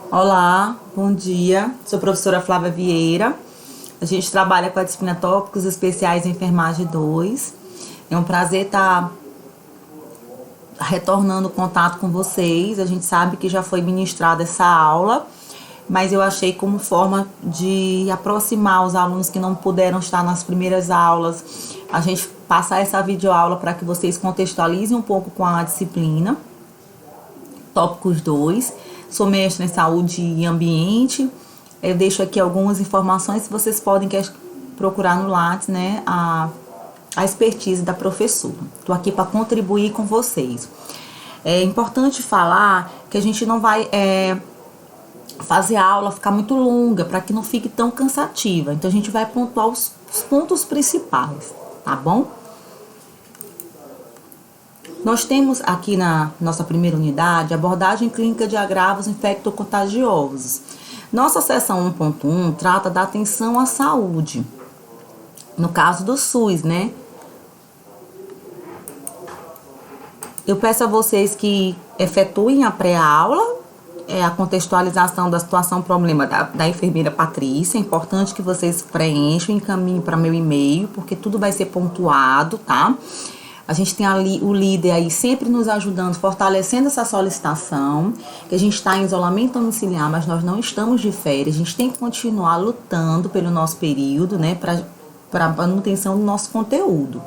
Olá, bom dia. Sou a professora Flávia Vieira. A gente trabalha com a disciplina Tópicos Especiais em Enfermagem 2. É um prazer estar retornando o contato com vocês. A gente sabe que já foi ministrada essa aula, mas eu achei como forma de aproximar os alunos que não puderam estar nas primeiras aulas, a gente passar essa videoaula para que vocês contextualizem um pouco com a disciplina. Tópicos 2. Sou mestre em saúde e ambiente. Eu deixo aqui algumas informações que vocês podem procurar no Lattes, né? A expertise da professora. Estou aqui para contribuir com vocês. É importante falar que a gente não vai fazer a aula ficar muito longa, para que não fique tão cansativa. Então a gente vai pontuar os pontos principais, tá bom? Nós temos aqui na nossa primeira unidade abordagem clínica de agravos infectocontagiosos. Nossa seção 1.1 trata da atenção à saúde, no caso do SUS, né? Eu peço a vocês que efetuem a pré-aula, a contextualização da situação problema da enfermeira Patrícia. É importante que vocês preencham e encaminhem para meu e-mail, porque tudo vai ser pontuado, tá? A gente tem ali o líder aí sempre nos ajudando, fortalecendo essa solicitação, que a gente está em isolamento domiciliar, mas nós não estamos de férias. A gente tem que continuar lutando pelo nosso período, né, para a manutenção do nosso conteúdo.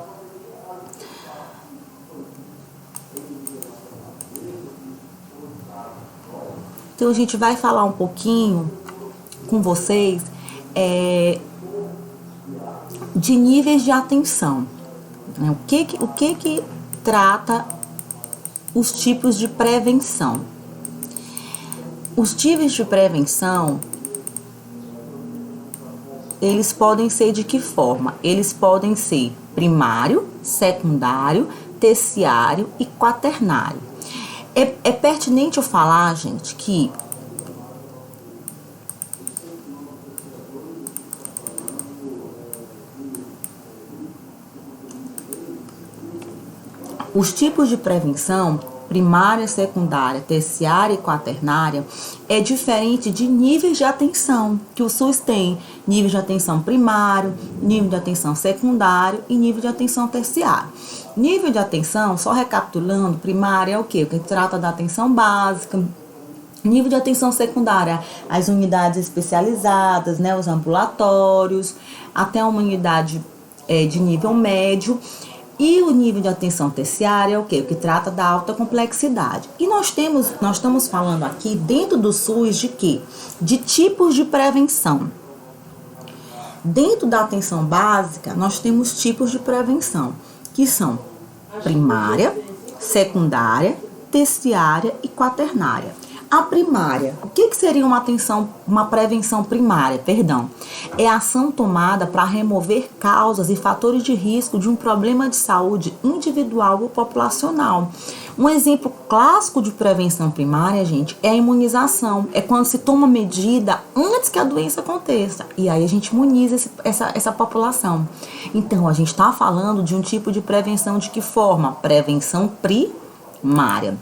Então, a gente vai falar um pouquinho com vocês de níveis de atenção. O que trata os tipos de prevenção? Os tipos de prevenção, eles podem ser de que forma? Eles podem ser primário, secundário, terciário e quaternário. É pertinente eu falar, gente, que os tipos de prevenção, primária, secundária, terciária e quaternária, é diferente de níveis de atenção, que o SUS tem nível de atenção primário, nível de atenção secundário e nível de atenção terciário. Nível de atenção, só recapitulando, primária é o quê? O que trata da atenção básica. Nível de atenção secundária, as unidades especializadas, né, os ambulatórios, até uma unidade de nível médio. E o nível de atenção terciária é o quê? O que trata da alta complexidade. E nós estamos falando aqui dentro do SUS de quê? De tipos de prevenção. Dentro da atenção básica, nós temos tipos de prevenção, que são primária, secundária, terciária e quaternária. A primária, o que seria uma prevenção primária? É a ação tomada para remover causas e fatores de risco de um problema de saúde individual ou populacional. Um exemplo clássico de prevenção primária, gente, é a imunização. É quando se toma medida antes que a doença aconteça. E aí a gente imuniza essa população. Então, a gente está falando de um tipo de prevenção de que forma? Prevenção primária.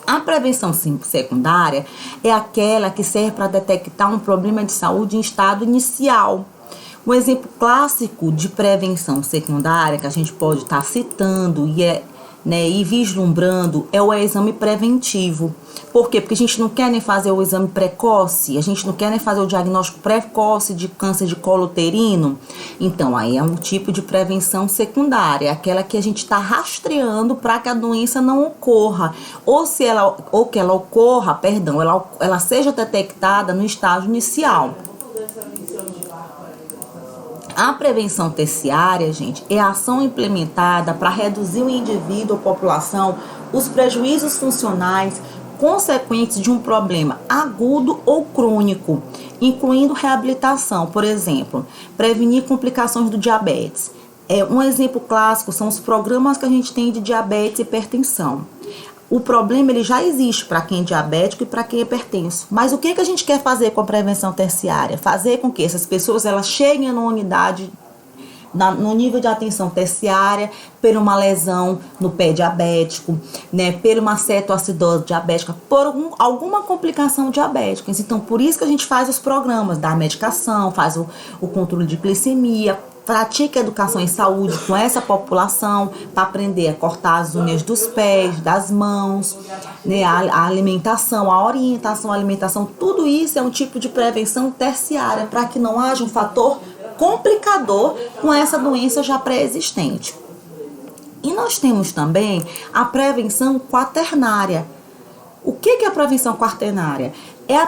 A prevenção secundária é aquela que serve para detectar um problema de saúde em estado inicial. Um exemplo clássico de prevenção secundária que a gente pode estar citando e vislumbrando é o exame preventivo. Por quê? Porque a gente não quer nem fazer o exame precoce, a gente não quer nem fazer o diagnóstico precoce de câncer de colo uterino. Então, aí é um tipo de prevenção secundária, aquela que a gente está rastreando para que a doença não ocorra. Ou que ela ocorra, ela seja detectada no estágio inicial. A prevenção terciária, gente, é a ação implementada para reduzir o indivíduo ou população os prejuízos funcionais consequentes de um problema agudo ou crônico, incluindo reabilitação, por exemplo, prevenir complicações do diabetes. Um exemplo clássico são os programas que a gente tem de diabetes e hipertensão. O problema ele já existe para quem é diabético e para quem é hipertenso. Mas o que a gente quer fazer com a prevenção terciária? Fazer com que essas pessoas elas cheguem numa unidade no nível de atenção terciária, por uma lesão no pé diabético, né, por uma cetoacidose diabética, por alguma complicação diabética. Então, por isso que a gente faz os programas da medicação, faz o controle de glicemia, pratica educação em saúde com essa população para aprender a cortar as unhas dos pés, das mãos, né, a alimentação, a orientação à alimentação, tudo isso é um tipo de prevenção terciária para que não haja um fator complicador com essa doença já pré-existente. E nós temos também a prevenção quaternária. O que é a prevenção quaternária? É a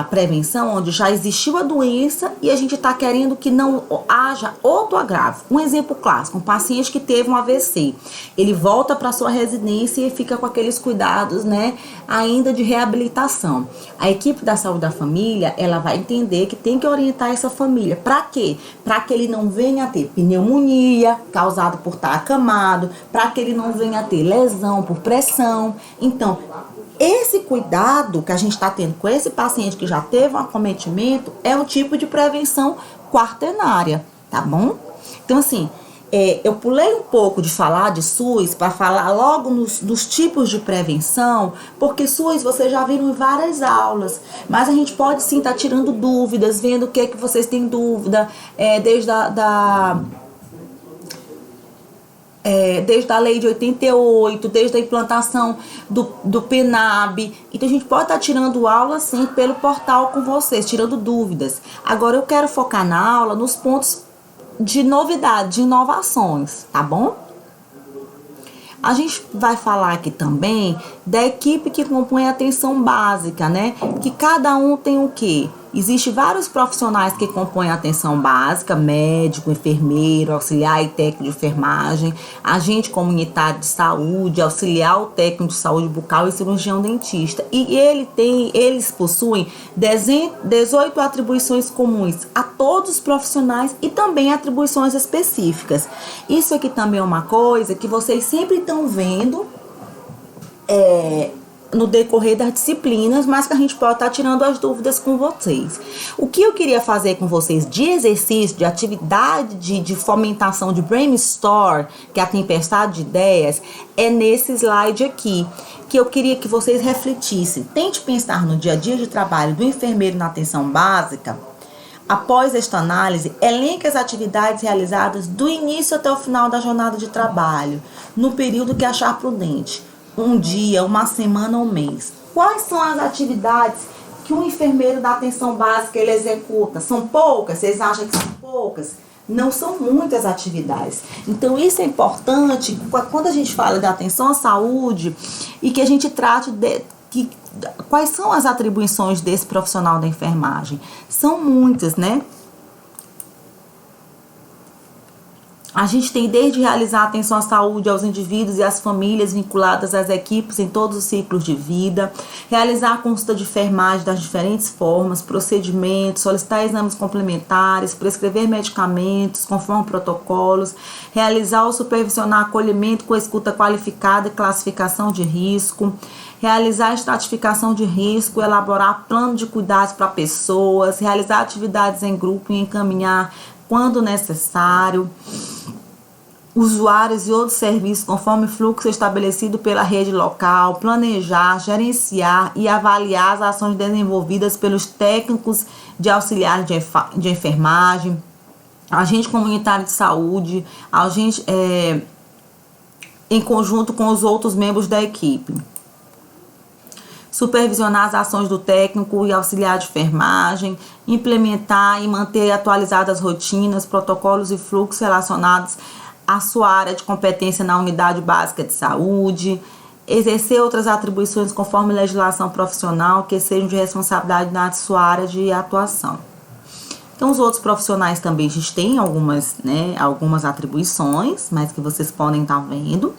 prevenção onde já existiu a doença e a gente está querendo que não haja outro agravo. Um exemplo clássico, um paciente que teve um AVC, ele volta para sua residência e fica com aqueles cuidados, né, ainda de reabilitação. A equipe da saúde da família, ela vai entender que tem que orientar essa família. Para quê? Para que ele não venha a ter pneumonia causada por estar acamado, para que ele não venha a ter lesão por pressão. Então, esse cuidado que a gente está tendo com esse paciente que já teve um acometimento é um tipo de prevenção quaternária, tá bom? Então, assim, eu pulei um pouco de falar de SUS para falar logo dos tipos de prevenção, porque SUS vocês já viram em várias aulas, mas a gente pode sim estar tirando dúvidas, vendo o que é que vocês têm dúvida, desde desde a lei de 88, desde a implantação do PNAB. Então, a gente pode estar tirando aula, sim, pelo portal com vocês, tirando dúvidas. Agora, eu quero focar na aula nos pontos de novidade, de inovações, tá bom? A gente vai falar aqui também da equipe que compõe a atenção básica, né? Que cada um tem o quê? Existem vários profissionais que compõem a atenção básica, médico, enfermeiro, auxiliar e técnico de enfermagem, agente comunitário de saúde, auxiliar o técnico de saúde bucal e cirurgião dentista. E eles possuem 18 atribuições comuns a todos os profissionais e também atribuições específicas. Isso aqui também é uma coisa que vocês sempre estão vendo no decorrer das disciplinas, mas que a gente pode estar tirando as dúvidas com vocês. O que eu queria fazer com vocês de exercício, de atividade de fomentação de brainstorm, que é a tempestade de ideias, é nesse slide aqui, que eu queria que vocês refletissem. Tente pensar no dia a dia de trabalho do enfermeiro na atenção básica. Após esta análise, elenque as atividades realizadas do início até o final da jornada de trabalho, no período que achar prudente. Um dia, uma semana ou um mês. Quais são as atividades que um enfermeiro da atenção básica ele executa? São poucas? Vocês acham que são poucas? Não são muitas atividades. Então, isso é importante quando a gente fala da atenção à saúde e que a gente trate quais são as atribuições desse profissional da enfermagem. São muitas, né? A gente tem desde realizar atenção à saúde aos indivíduos e às famílias vinculadas às equipes em todos os ciclos de vida, realizar a consulta de enfermagem das diferentes formas, procedimentos, solicitar exames complementares, prescrever medicamentos conforme protocolos, realizar ou supervisionar acolhimento com escuta qualificada e classificação de risco, realizar estratificação de risco, elaborar plano de cuidados para pessoas, realizar atividades em grupo e encaminhar quando necessário, usuários e outros serviços conforme fluxo estabelecido pela rede local, planejar, gerenciar e avaliar as ações desenvolvidas pelos técnicos de auxiliar de enfermagem, agente comunitário de saúde, agente, em conjunto com os outros membros da equipe. Supervisionar as ações do técnico e auxiliar de enfermagem, implementar e manter atualizadas rotinas, protocolos e fluxos relacionados à sua área de competência na unidade básica de saúde, exercer outras atribuições conforme legislação profissional que sejam de responsabilidade na sua área de atuação. Então, os outros profissionais também, a gente tem algumas atribuições, mas que vocês podem estar vendo.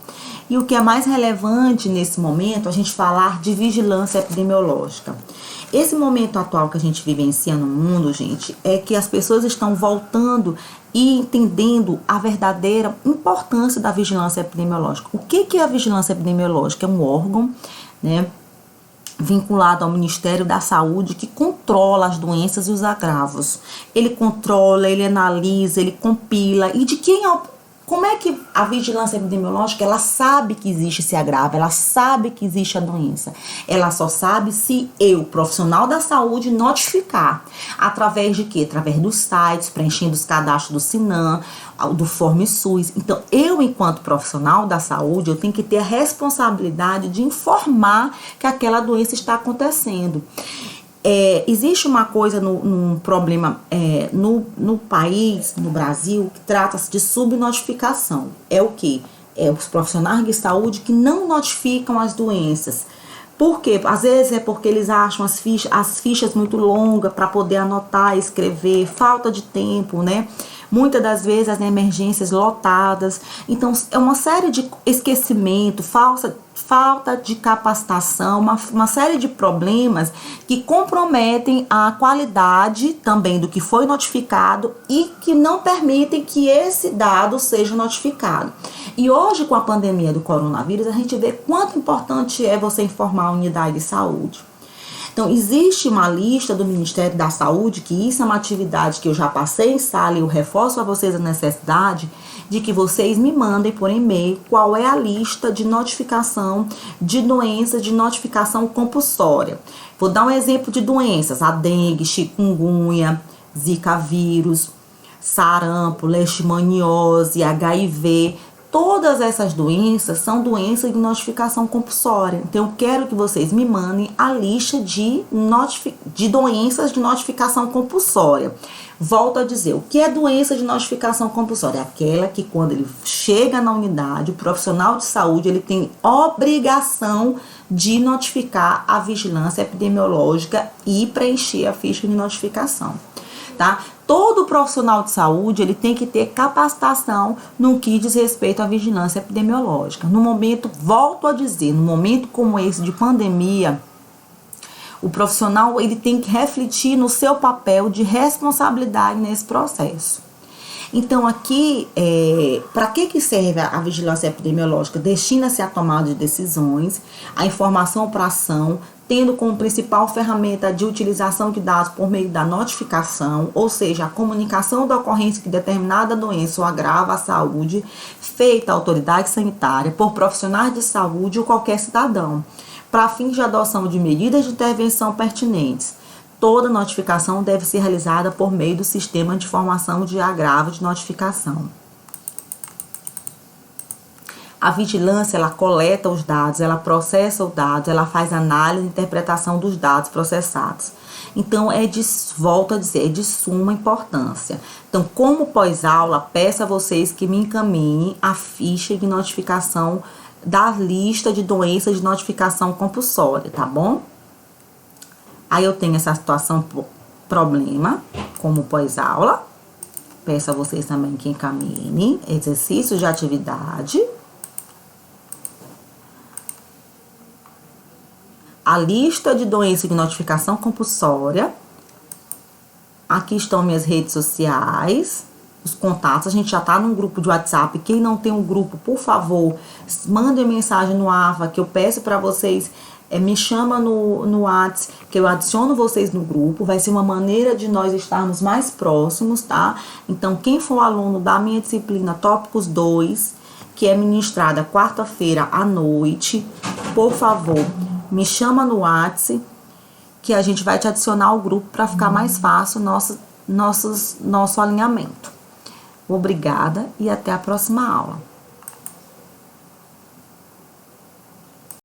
E o que é mais relevante nesse momento, a gente falar de vigilância epidemiológica. Esse momento atual que a gente vivencia no mundo, gente, é que as pessoas estão voltando e entendendo a verdadeira importância da vigilância epidemiológica. O que é a vigilância epidemiológica? É um órgão, né, vinculado ao Ministério da Saúde, que controla as doenças e os agravos. Ele controla, ele analisa, ele compila. E de quem como é que a vigilância epidemiológica, ela sabe que existe esse agravo, ela sabe que existe a doença. Ela só sabe se eu, profissional da saúde, notificar. Através de quê? Através dos sites, preenchendo os cadastros do SINAM, do FormSUS. Então, eu, enquanto profissional da saúde, eu tenho que ter a responsabilidade de informar que aquela doença está acontecendo. Existe uma coisa num problema no país, no Brasil, que trata-se de subnotificação. É o quê? Os profissionais de saúde que não notificam as doenças. Por quê? Às vezes é porque eles acham as fichas muito longas para poder anotar, escrever, falta de tempo, né? Muitas das vezes as emergências lotadas. Então, é uma série de esquecimento, falta de capacitação, uma série de problemas que comprometem a qualidade também do que foi notificado e que não permitem que esse dado seja notificado. E hoje, com a pandemia do coronavírus, a gente vê quanto importante é você informar a unidade de saúde. Então, existe uma lista do Ministério da Saúde, que isso é uma atividade que eu já passei em sala e eu reforço a vocês a necessidade de que vocês me mandem por e-mail qual é a lista de notificação de doenças de notificação compulsória. Vou dar um exemplo de doenças: a dengue, chikungunya, zika vírus, sarampo, leishmaniose, HIV. Todas essas doenças são doenças de notificação compulsória. Então, eu quero que vocês me mandem a lista de doenças de notificação compulsória. Volto a dizer, o que é doença de notificação compulsória? É aquela que, quando ele chega na unidade, o profissional de saúde, ele tem obrigação de notificar a vigilância epidemiológica e preencher a ficha de notificação, tá? Todo profissional de saúde, ele tem que ter capacitação no que diz respeito à vigilância epidemiológica. No momento, volto a dizer, no momento como esse de pandemia, o profissional, ele tem que refletir no seu papel de responsabilidade nesse processo. Então, aqui, para que serve a vigilância epidemiológica? Destina-se à tomada de decisões, a informação para ação, tendo como principal ferramenta de utilização de dados por meio da notificação, ou seja, a comunicação da ocorrência de determinada doença ou agrava a saúde, feita à autoridade sanitária, por profissionais de saúde ou qualquer cidadão, para fins de adoção de medidas de intervenção pertinentes. Toda notificação deve ser realizada por meio do sistema de informação de agravo de notificação. A vigilância, ela coleta os dados, ela processa os dados, ela faz análise e interpretação dos dados processados. Então, volto a dizer, é de suma importância. Então, como pós-aula, peço a vocês que me encaminhem a ficha de notificação da lista de doenças de notificação compulsória, tá bom? Aí eu tenho essa situação, problema, como pós-aula. Peço a vocês também que encaminhem exercícios de atividade. A lista de doenças de notificação compulsória. Aqui estão minhas redes sociais, os contatos. A gente já tá num grupo de WhatsApp. Quem não tem um grupo, por favor, mandem mensagem no AVA, que eu peço para vocês, me chama no WhatsApp, que eu adiciono vocês no grupo. Vai ser uma maneira de nós estarmos mais próximos, tá? Então, quem for aluno da minha disciplina Tópicos 2, que é ministrada quarta-feira à noite, por favor, me chama no WhatsApp, que a gente vai te adicionar ao grupo para ficar mais fácil nosso alinhamento. Obrigada e até a próxima aula.